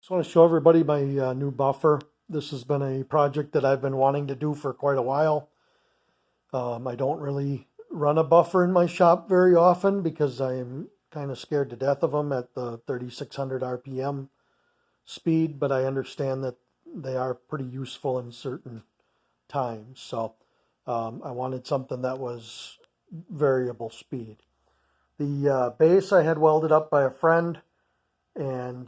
Just want to show everybody my new buffer. This has been a project that I've been wanting to do for quite a while. I don't really run a buffer in my shop very often because I'm kind of scared to death of them at the 3600 RPM speed, but I understand that they are pretty useful in certain times. So I wanted something that was variable speed. The base I had welded up by a friend, and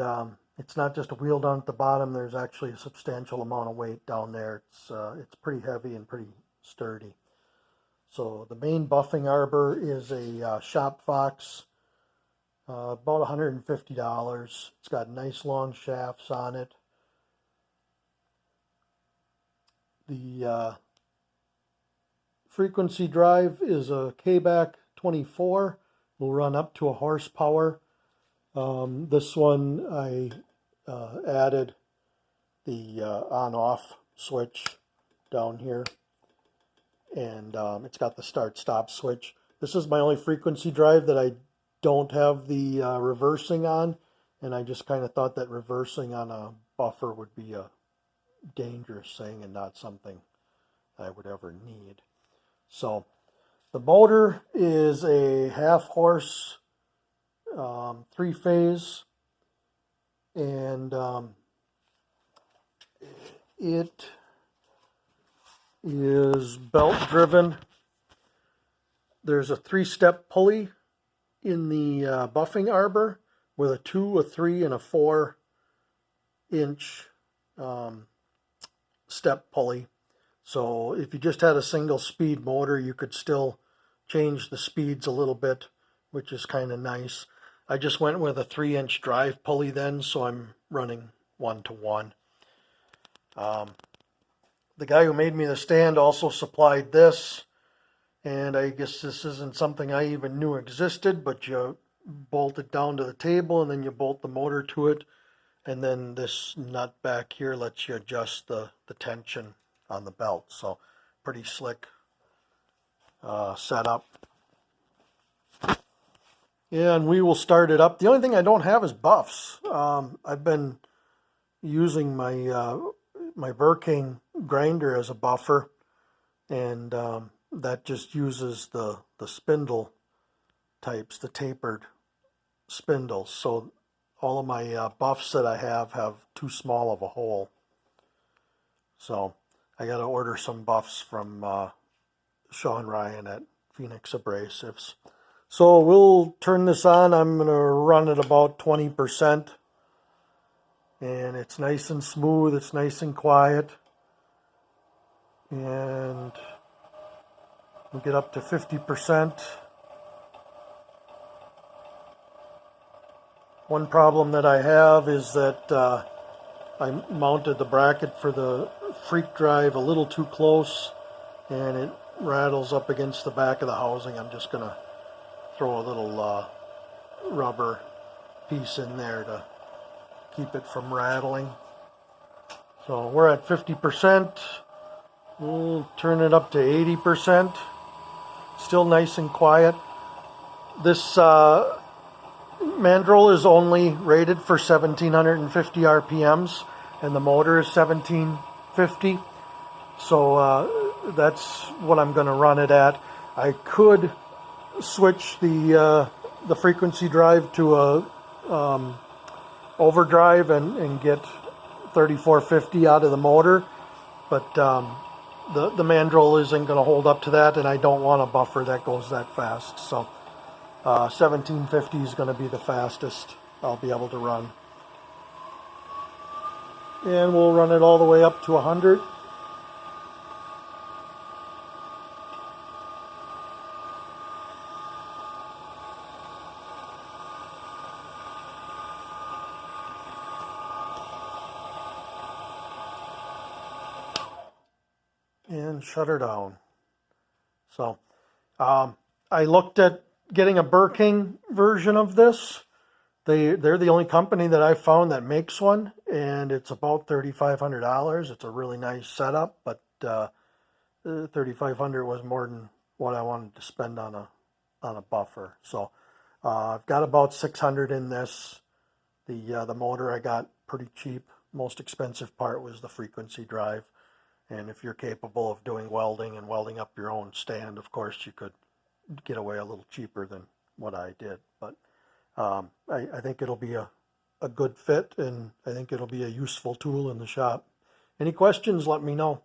it's not just a wheel down at the bottom. There's actually a substantial amount of weight down there. It's pretty heavy and pretty sturdy. So the main buffing arbor is a Shop Fox, about $150. It's got nice long shafts on it. The frequency drive is a K-Back 24. Will run up to a horsepower. This one I added the on-off switch down here, and it's got the start-stop switch. This is my only frequency drive that I don't have the reversing on, and I just kind of thought that reversing on a buffer would be a dangerous thing and not something I would ever need. So the motor is a half-horse 3-phase, and it is belt driven. There's a 3-step pulley in the buffing arbor with a 2, a 3, and a 4-inch step pulley. So if you just had a single speed motor, you could still change the speeds a little bit, which is kind of nice. I just went with a 3-inch drive pulley then, so I'm running 1-to-1. The guy who made me the stand also supplied this, and I guess this isn't something I even knew existed, but you bolt it down to the table and then you bolt the motor to it, and then this nut back here lets you adjust the tension on the belt. So pretty slick setup. Yeah, and we will start it up. The only thing I don't have is buffs. I've been using my my Burking grinder as a buffer, and that just uses the spindle types, the tapered spindles. So all of my buffs that I have too small of a hole. So I got to order some buffs from Sean Ryan at Phoenix Abrasives. So we'll turn this on. I'm going to run it about 20%. And it's nice and smooth. It's nice and quiet. And we'll get up to 50%. One problem that I have is that I mounted the bracket for the freak drive a little too close, and it rattles up against the back of the housing. I'm just going to throw a little rubber piece in there to keep it from rattling. So we're at 50%. We'll turn it up to 80%. Still nice and quiet. This mandrel is only rated for 1750 RPMs, and the motor is 1750. So that's what I'm going to run it at. I could switch the frequency drive to a overdrive and get 3450 out of the motor, but the mandrel isn't going to hold up to that, and I don't want a buffer that goes that fast. So 1750 is going to be the fastest I'll be able to run. And we'll run it all the way up to 100. And shut her down. So I looked at getting a Burking version of this. They're the only company that I found that makes one, and it's about $3,500. It's a really nice setup, but $3,500 was more than what I wanted to spend on a buffer. So I've got about 600 in this. The motor I got pretty cheap. Most expensive part was the frequency drive. And if you're capable of doing welding and welding up your own stand, of course, you could get away a little cheaper than what I did. But I think it'll be a good fit, and I think it'll be a useful tool in the shop. Any questions, let me know.